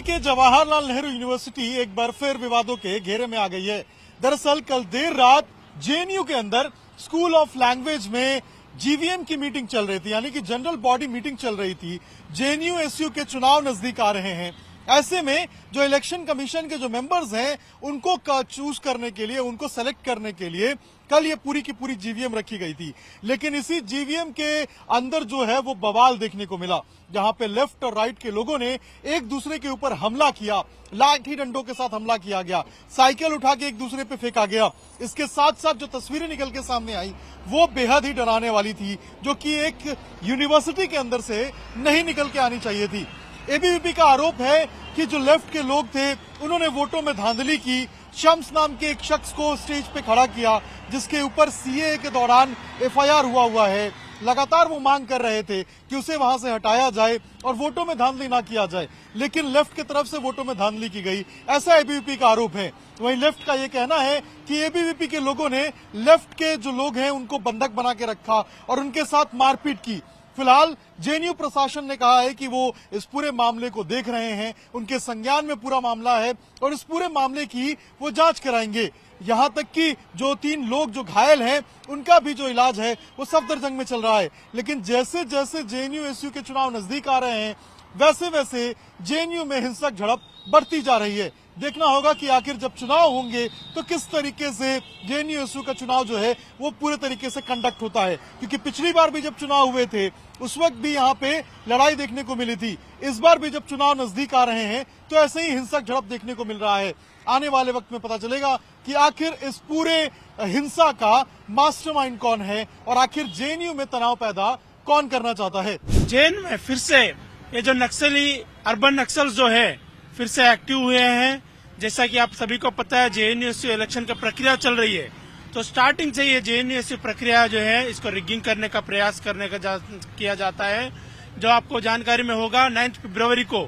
के जवाहरलाल नेहरू यूनिवर्सिटी एक बार फिर विवादों के घेरे में आ गई है। दरअसल कल देर रात जेएनयू के अंदर स्कूल ऑफ लैंग्वेज में जीवीएम की मीटिंग चल रही थी, यानी कि जनरल बॉडी मीटिंग चल रही थी। जेएनयू एसयू के चुनाव नजदीक आ रहे हैं। ऐसे में जो इलेक्शन कमीशन के जो मेंबर्स हैं उनको चूज करने के लिए, उनको सेलेक्ट करने के लिए कल ये पूरी की पूरी जीवीएम रखी गई थी। लेकिन इसी जीवीएम के अंदर जो है वो बवाल देखने को मिला, जहां पे लेफ्ट और राइट के लोगों ने एक दूसरे के ऊपर हमला किया, लाठी डंडों के साथ हमला किया गया, साइकिल उठा के एक दूसरे पे फेंका गया। इसके साथ साथ जो तस्वीरें निकल के सामने आई वो बेहद ही डराने वाली थी, जो कि एक यूनिवर्सिटी के अंदर से नहीं निकल के आनी चाहिए थी। एबीवीपी का आरोप है कि जो लेफ्ट के लोग थे उन्होंने वोटों में धांधली की। शम्स नाम के एक शख्स को स्टेज पे खड़ा किया, जिसके ऊपर सीएए के दौरान एफआईआर हुआ है। लगातार वो मांग कर रहे थे कि उसे वहां से हटाया जाए और वोटों में धांधली ना किया जाए, लेकिन लेफ्ट की तरफ से वोटों में धांधली की गई, ऐसा एबीवीपी का आरोप है। वहीं लेफ्ट का ये कहना है कि एबीवीपी के लोगों ने लेफ्ट के जो लोग हैं उनको बंधक बना के रखा और उनके साथ मारपीट की। फिलहाल जेएनयू प्रशासन ने कहा है कि वो इस पूरे मामले को देख रहे हैं, उनके संज्ञान में पूरा मामला है और इस पूरे मामले की वो जांच कराएंगे। यहां तक कि जो 3 लोग जो घायल हैं उनका भी जो इलाज है वो सफदरजंग में चल रहा है। लेकिन जैसे जैसे जेएनयू एसयू के चुनाव नजदीक आ रहे हैं वैसे वैसे जेएनयू में हिंसक झड़प बढ़ती जा रही है। देखना होगा कि आखिर जब चुनाव होंगे तो किस तरीके से जेएनयू एसयू का चुनाव जो है वो पूरे तरीके से कंडक्ट होता है, क्योंकि पिछली बार भी जब चुनाव हुए थे उस वक्त भी यहाँ पे लड़ाई देखने को मिली थी। इस बार भी जब चुनाव नजदीक आ रहे हैं तो ऐसे ही हिंसक झड़प देखने को मिल रहा है। आने वाले वक्त में पता चलेगा कि आखिर इस पूरे हिंसा का मास्टरमाइंड कौन है और आखिर जेएनयू में तनाव पैदा कौन करना चाहता है। जेएनयू में फिर से ये जो नक्सली अर्बन नक्सल्स जो है फिर से एक्टिव हुए हैं। जैसा कि आप सभी को पता है जेएनयू इलेक्शन की प्रक्रिया चल रही है, तो स्टार्टिंग से ये जेएनयू प्रक्रिया जो है इसको रिगिंग करने का प्रयास करने का किया जाता है। जो आपको जानकारी में होगा 9 फरवरी को,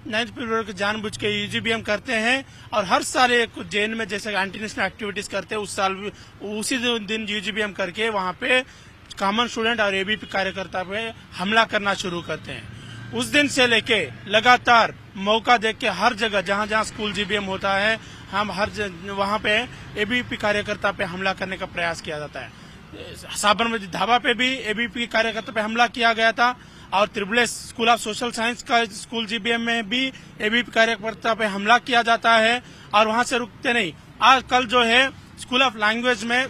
9 फरवरी को जानबूझ के यूजीबीएम करते हैं और हर साल एक जेएनयू में जैसे एंटी नेशनल एक्टिविटीज करते हैं, उस साल भी उसी दिन यूजीबीएम करके वहां पे कॉमन स्टूडेंट और एबीपी कार्यकर्ता पे हमला करना शुरू करते हैं। उस दिन से लेके लगातार मौका देख के हर जगह जहां जहां स्कूल जीबीएम होता है हम वहां पे एबीपी कार्यकर्ता पे हमला करने का प्रयास किया जाता है। साबरमती ढाबा पे भी एबीपी कार्यकर्ता पे हमला किया गया था और Tripura school of social science का स्कूल जीबीएम में भी एबीपी कार्यकर्ता पे हमला किया जाता है और वहां से रुकते नहीं। आज कल जो है स्कूल ऑफ लैंग्वेज में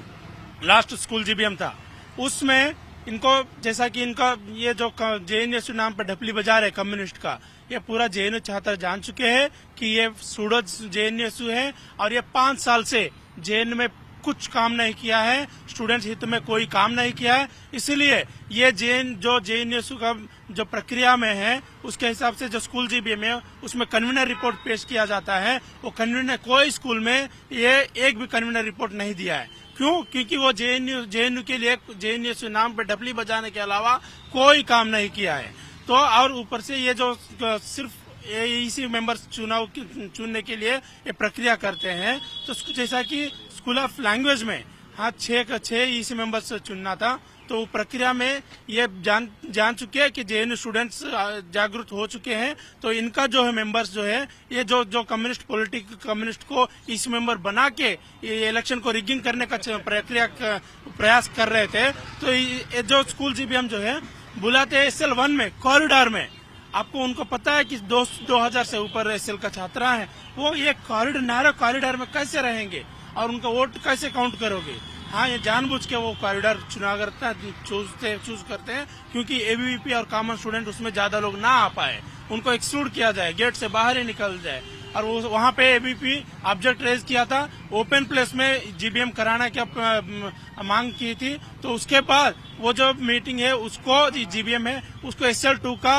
लास्ट स्कूल जीबीएम था, उसमें इनको जैसा कि इनका ये जो जेएनयू नाम पर ढपली बाजार है कम्युनिस्ट का, ये पूरा जेएनयू छात्र जान चुके हैं कि ये सूडो जेएनयू है और ये 5 साल से जेएनयू में कुछ काम नहीं किया है, स्टूडेंट्स हित में कोई काम नहीं किया है। इसीलिए ये जेएनयू का जो प्रक्रिया में है उसके हिसाब से जो स्कूल जीबीएम है उसमें कन्वीनर रिपोर्ट पेश किया जाता है। वो कन्वीनर कोई स्कूल में ये एक भी कन्वीनर रिपोर्ट नहीं दिया है। क्यों? क्योंकि वो जेएनयू के लिए जेएनयू नाम पर ढपली बजाने के अलावा कोई काम नहीं किया है। तो और ऊपर से ये जो सिर्फ इसी मेंबर्स चुनने के लिए ये प्रक्रिया करते हैं, तो जैसा कि स्कूल ऑफ लैंग्वेज में 6 इसी मेंबर्स चुनना था, तो प्रक्रिया में ये जान चुके हैं कि जेएनयू स्टूडेंट्स जागरूक हो चुके हैं। तो इनका जो है मेंबर्स जो है ये जो कम्युनिस्ट को इस मेंबर बना के ये इलेक्शन को रिगिंग करने का प्रयास कर रहे थे। तो ये जो स्कूल जीबीएम जो है बुलाते हैं SL1 में कॉरिडोर में, आपको उनको पता है कि 2000 से ऊपर SL का छात्रा है, वो ये नैरो कॉरिडोर में कैसे रहेंगे और उनका वोट कैसे काउंट करोगे। ये जानबूझ के वो कॉरिडोर चूज करते हैं क्योंकि एबीवीपी और कॉमन स्टूडेंट उसमें ज्यादा लोग ना आ पाए, उनको एक्सक्लूड किया जाए, गेट से बाहर ही निकल जाए। और वो वहां पे एबीवीपी ऑब्जेक्ट रेज किया था, ओपन प्लेस में जीबीएम कराना की मांग की थी। तो उसके बाद वो जो मीटिंग है उसको जीबीएम है उसको SL2 का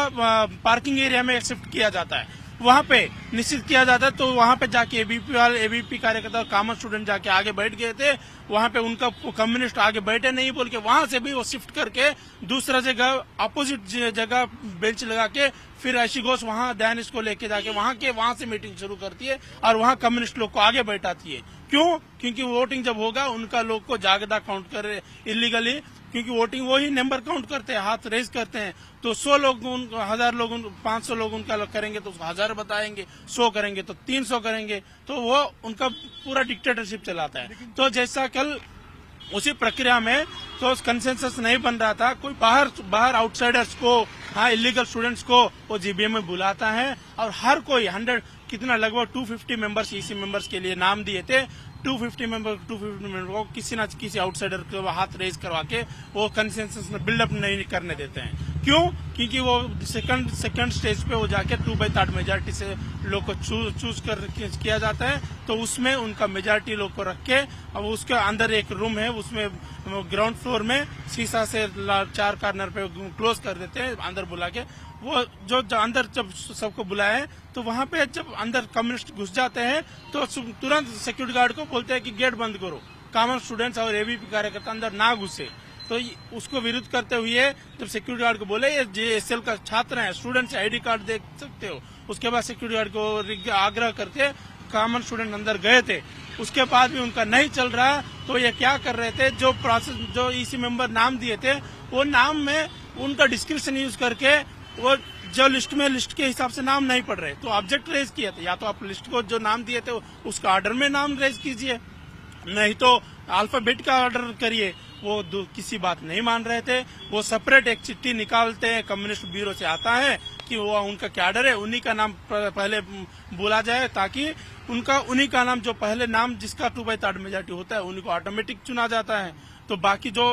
पार्किंग एरिया में शिफ्ट किया जाता है। वहां पे निश्चित किया जाता है। तो वहां पे जाके एबीपी कार्यकर्ता और कॉमन स्टूडेंट जाके आगे बैठ गए थे। वहां पे उनका कम्युनिस्ट आगे बैठे नहीं बोल के वहां से भी वो शिफ्ट करके दूसरा जगह अपोजिट जगह बेंच लगा के फिर ऐशी घोष वहां दानिश को लेके जाके वहां से मीटिंग शुरू करती है और वहां कम्युनिस्ट लोग को आगे बैठाती है। क्यों? क्योंकि वोटिंग जब होगा उनका लोग को जागदा काउंट करे इलीगली, क्योंकि वोटिंग वही नंबर काउंट करते हैं, हाथ रेज करते हैं। तो 100 लोग 1000 लोग 500 लोग उनका करेंगे तो 1000 बताएंगे, 100 करेंगे तो 300 करेंगे। तो वो उनका पूरा डिक्टेटरशिप चलाता है। तो जैसा कल उसी प्रक्रिया में तो कंसेंसस नहीं बन रहा था, कोई बाहर आउटसाइडर्स को, हाँ इलीगल स्टूडेंट्स को वो जीबीएम में बुलाता है और हर कोई 100 कितना लगभग 250 मेंबर्स ईसी मेंबर्स के लिए नाम दिए थे। 250 मेंबर को किसी न किसी आउटसाइडर को हाथ रेज करवा के वो कंसेंसस में बिल्डअप नहीं करने देते हैं। क्यों? क्योंकि वो सेकंड स्टेज पे वो जाके 2/3 मेजोरिटी से लोग को चूज कर किया जाता है। तो उसमें उनका मेजोरिटी लोग को रख के अब उसके अंदर एक रूम है, उसमें ग्राउंड फ्लोर में शीशा से 4 कॉर्नर पे क्लोज कर देते हैं अंदर बुला के। वो जो अंदर जब सबको बुलाए तो वहां पे जब अंदर कम्युनिस्ट घुस जाते हैं तो तुरंत सिक्योरिटी गार्ड को बोलते हैं कि गेट बंद करो, कॉमन स्टूडेंट्स और एबीपी कार्यकर्ता अंदर ना घुसे। तो उसको विरोध करते हुए जब सिक्योरिटी गार्ड को बोले ये जेएसएल का छात्र है, स्टूडेंट से आईडी कार्ड देख सकते हो, उसके बाद सिक्योरिटी गार्ड को आग्रह करके कॉमन स्टूडेंट अंदर गए थे। उसके बाद भी उनका नहीं चल रहा तो ये क्या कर रहे थे, जो ईसी मेंबर नाम दिए थे वो नाम में उनका डिस्क्रिप्शन यूज करके वो जो लिस्ट के हिसाब से नाम नहीं पढ़ रहे तो ऑब्जेक्ट रेज किया था। या तो आप लिस्ट को जो नाम दिए थे उसका ऑर्डर में नाम रेज कीजिए, नहीं तो अल्फाबेट का ऑर्डर करिए। वो किसी बात नहीं मान रहे थे। वो सेपरेट एक चिट्ठी निकालते हैं, कम्युनिस्ट ब्यूरो से आता है कि वो उनका क्या ऑर्डर है, उन्हीं का नाम पहले बोला जाए ताकि उन्हीं का नाम जो पहले नाम जिसका 2/3 मेजोरिटी होता है उन्हीं को ऑटोमेटिक चुना जाता है। तो बाकी जो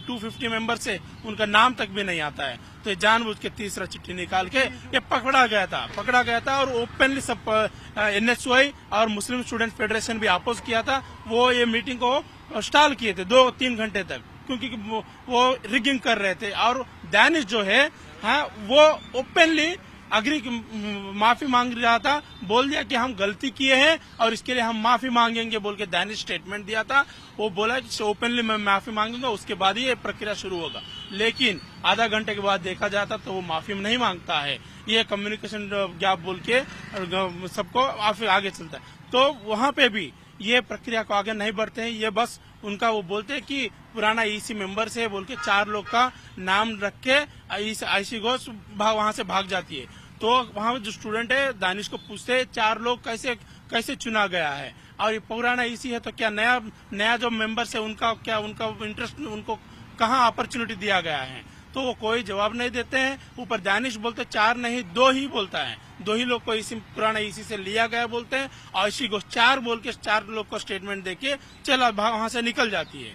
250 मेंबर्स है उनका नाम तक भी नहीं आता है। तो जानबूझ के तीसरा चिट्ठी निकाल के ये पकड़ा गया था और ओपनली सब एनएसयूआई और मुस्लिम स्टूडेंट फेडरेशन भी अपोज किया था। वो ये मीटिंग को स्टॉल किए थे 2-3 घंटे तक, क्योंकि वो रिगिंग कर रहे थे। और दानिश जो है हाँ वो ओपनली माफी मांग रहा था, बोल दिया कि हम गलती किए हैं और इसके लिए हम माफी मांगेंगे बोल के दानिश स्टेटमेंट दिया था। वो बोला कि ओपनली मैं माफी मांगूंगा, उसके बाद ही ये प्रक्रिया शुरू होगा। लेकिन आधा घंटे के बाद देखा जाता तो वो माफी नहीं मांगता है, ये कम्युनिकेशन गैप बोल के सबको आगे चलता है। तो वहां पे भी ये प्रक्रिया को आगे नहीं बढ़ते हैं, ये बस उनका वो बोलते हैं कि पुराना ईसी मेंबर से बोल के 4 लोग का नाम रख के ऐशी घोष वहां से भाग जाती है। तो वहां जो स्टूडेंट है दानिश को पूछते हैं 4 लोग कैसे चुना गया है और ये पुराना ईसी है तो क्या नया जो मेंबर्स है उनका इंटरेस्ट उनको कहाँ अपॉर्चुनिटी दिया गया है। तो वो कोई जवाब नहीं देते हैं। ऊपर दानिश बोलते 4 नहीं 2 ही बोलता है, 2 ही लोग को पुराना ईसी से लिया गया बोलते हैं और ऐशी घोष 4 बोल के 4 लोग को स्टेटमेंट देके चला वहां से निकल जाती है।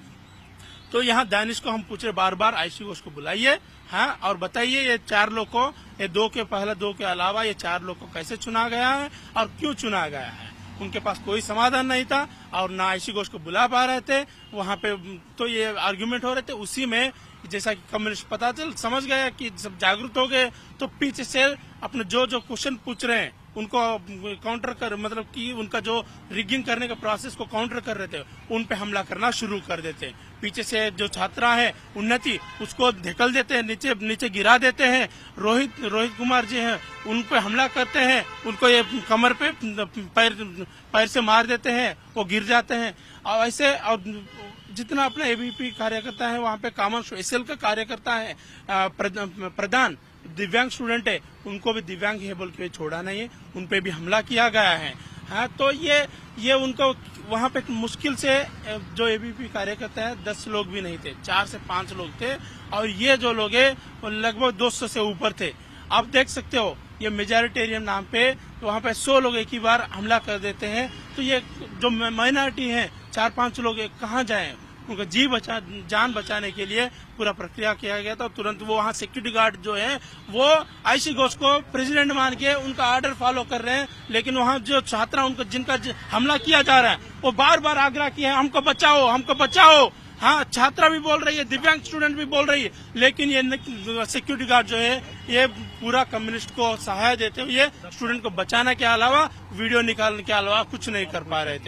तो यहाँ दानिश को हम पूछ रहे बार ऐशी घोष को बुलाइए हाँ और बताइए ये 4 लोग को, ये 2 के अलावा ये 4 लोग को कैसे चुना गया है और क्यों चुना गया है। उनके पास कोई समाधान नहीं था और ना ऐशी घोष को बुला पा रहे थे वहां पे। तो ये आर्ग्यूमेंट हो रहे थे, उसी में जैसा कि कम्युनिस्ट समझ गया कि सब जागरूक हो गए तो पीछे से अपने जो क्वेश्चन पूछ रहे हैं उनको काउंटर कर, मतलब कि उनका जो रिगिंग करने का प्रोसेस को काउंटर कर रहे थे उन पे हमला करना शुरू कर देते हैं। पीछे से जो छात्रा है उन्नति उसको धकेल देते हैं, नीचे गिरा देते हैं। रोहित कुमार जी हैं उन पे हमला करते हैं, उनको ये कमर पे पैर से मार देते हैं, वो गिर जाते हैं। और ऐसे और जितना अपना एबीपी कार्यकर्ता है वहाँ पे कॉमन एसएल का कार्यकर्ता है प्रधान दिव्यांग स्टूडेंट है, उनको भी दिव्यांग है बोल के छोड़ा नहीं है, उन पे भी हमला किया गया है। हाँ तो ये उनको वहाँ पे मुश्किल से जो एबीपी कार्यकर्ता है 10 लोग भी नहीं थे, 4 से 5 लोग थे और ये जो लोग है वो लगभग 200 से ऊपर थे। आप देख सकते हो ये मेजॉरिटेरियन नाम पे वहाँ पे 100 लोग एक ही बार हमला कर देते हैं। तो ये जो माइनॉरिटी है 4-5 लोग कहाँ जाएं, उनका जान बचाने के लिए पूरा प्रक्रिया किया गया था। तुरंत वो वहाँ सिक्योरिटी गार्ड जो है वो ऐशी घोष को प्रेसिडेंट मान के उनका ऑर्डर फॉलो कर रहे हैं। लेकिन वहाँ जो छात्र उनको जिनका हमला किया जा रहा है वो बार आग्रह किया है हमको बचाओ हाँ, छात्रा भी बोल रही है, दिव्यांग स्टूडेंट भी बोल रही है, लेकिन ये सिक्योरिटी गार्ड जो है ये पूरा कम्युनिस्ट को सहायता देते हुए स्टूडेंट को बचाने के अलावा वीडियो निकालने के अलावा कुछ नहीं कर पा रहे थे।